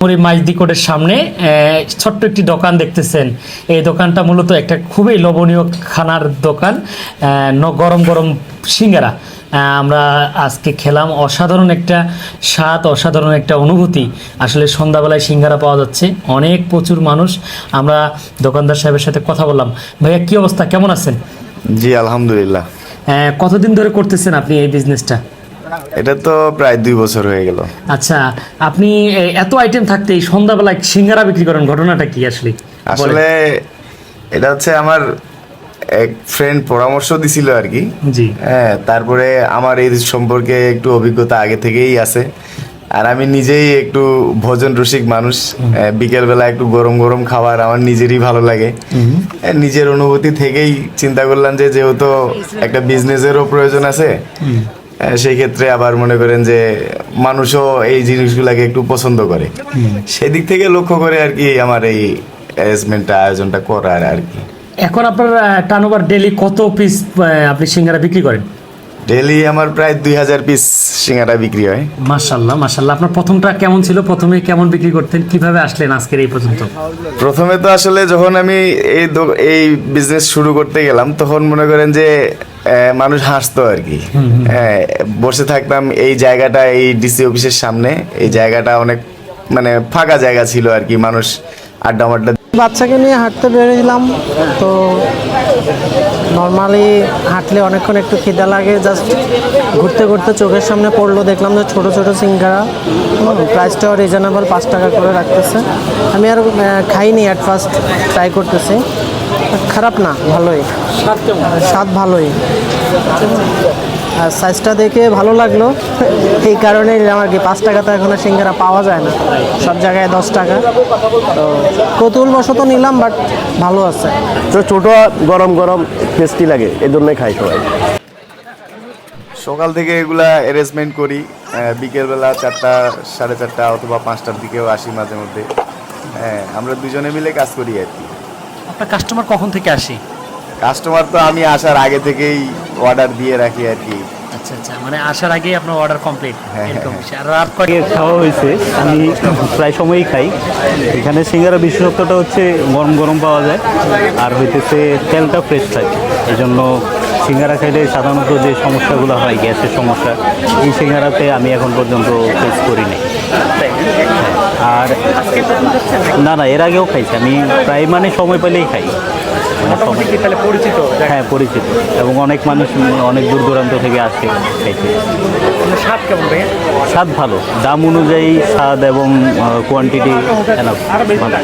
মাইজদি কোর্টের সামনে ছোট্ট একটি দোকান দেখতেছেন। এই দোকানটা মূলত একটা খুবই লোভনীয় খানার দোকান। গরম গরম সিঙ্গারা আমরা আজকে খেলাম। অসাধারণ একটা স্বাদ, অসাধারণ একটা অনুভূতি। আসলে সন্ধ্যাবেলায় সিঙ্গারা পাওয়া যাচ্ছে, অনেক প্রচুর মানুষ। আমরা দোকানদার সাহেবের সাথে কথা বললাম। ভাইয়া, কি অবস্থা, কেমন আছেন? জি আলহামদুলিল্লাহ। কতদিন ধরে করতেছেন আপনি এই বিজনেসটা? এটা তো প্রায় 2 বছর হয়ে গেল। আচ্ছা, আপনি এত আইটেম থাকতে এই সন্ধ্যাবেলায় সিঙ্গারা বিক্রি করেন, ঘটনাটা কি আসলে? আসলে এটা হচ্ছে আমার এক ফ্রেন্ড পরামর্শ দিছিল আর কি। জি। হ্যাঁ, তারপরে আমার এই সম্পর্কে একটু অভিজ্ঞতা আগে থেকেই আছে। আর আমি নিজেই একটু ভোজন রসিক মানুষ। বিকেলবেলা একটু গরম গরম খাবার আমার নিজেরই ভালো লাগে। নিজের অনুভূতি থেকেই চিন্তা করলাম যে যেহেতু একটা বিজনেসেরও প্রয়োজন আছে, সেই ক্ষেত্রে আবার মনে করেন যে মানুষও এই জিনিসগুলাকে একটু পছন্দ করে, সেদিক থেকে লক্ষ্য করে আর কি আমার এই অ্যারেঞ্জমেন্টটা, আয়োজনটা করার আর কি। এখন আপনার টার্নওভার ডেলি কত পিস আপনি সিঙ্গারা বিক্রি করেন? ডেলি আমার প্রায় 2000 পিস সিঙ্গারা বিক্রি হয়। মাশাআল্লাহ মাশাআল্লাহ। আপনার প্রথমটা কেমন ছিল? প্রথমে কেমন বিক্রি করতেন? কিভাবে আসলেন আজকের এই পর্যন্ত? প্রথমে তো আসলে যখন আমি এই বিজনেস শুরু করতে গেলাম, তখন মনে করেন যে মানুষ হাসতো আর কি। বসে থাকতাম এই জায়গাটা, এই ডিসি অফিসের সামনে। এই জায়গাটা অনেক মানে ফাঁকা জায়গা ছিল আর কি, মানুষ আড্ডা মাড্ডা। বাচ্চাকে নিয়ে হাঁটতে বেরিয়েছিলাম, তো নর্মালি হাঁটলে অনেকক্ষণ একটু খিদা লাগে। জাস্ট ঘুরতে ঘুরতে চোখের সামনে পড়লো, দেখলাম যে ছোটো ছোটো সিঙ্গারা, প্রাইসটাও রিজনেবল, 5 টাকা করে রাখতেছে। আমি আর খাইনি, অ্যাট ফার্স্ট ট্রাই করতেছি। খারাপ না, ভালোই স্বাদ, ভালোই। আর সাইজটা দেখে ভালো লাগলো, এই কারণে আমার কি 5 টাকা তো এখন সিঙ্গারা পাওয়া যায় না, সব জায়গায় 10 টাকা। তো কৌতূহলবশত নিলাম, বাট ভালো আছে। তো ছোটো গরম গরম টেস্টি লাগে, এই জন্যই খাই সবাই। সকাল থেকে এগুলা অ্যারেঞ্জমেন্ট করি, বিকেলবেলা 4টা, 4:30 অথবা 5টার দিকেও আসি মাঝে মধ্যে। আমরা দুজনে মিলে কাজ করি আর কি। আপনার কাস্টমার কখন থেকে আসে? কাস্টমার তো আমি আসার আগে থেকেই অর্ডার দিয়ে রাখি আর কি। আচ্ছা আচ্ছা, মানে আসার আগেই আপনার অর্ডার কমপ্লিট। এরকম আর রাত আগে খাওয়া হয়েছে, আমি প্রায় সময়ই খাই। এখানে সিঙ্গারা বিশেষত্বটা হচ্ছে গরম গরম পাওয়া যায়, আর হইতেছে তেলটা ফ্রেশ থাকে। এই জন্য সিঙ্গারা খাইলে সাধারণত যে সমস্যাগুলো হয়, গ্যাসের সমস্যা, এই সিঙ্গারাতে আমি এখন পর্যন্ত ফেস করিনি। আর না না, এর আগেও খাইছি আমি, প্রায় মানে সময় পেলেই খাই। পরিচিত? হ্যাঁ পরিচিত, এবং অনেক মানুষ অনেক দূর দূরান্ত থেকে আসে খাইতে। স্বাদ কেমন ভাই? স্বাদ ভালো, দাম অনুযায়ী স্বাদ এবং কোয়ান্টিটি ভালো।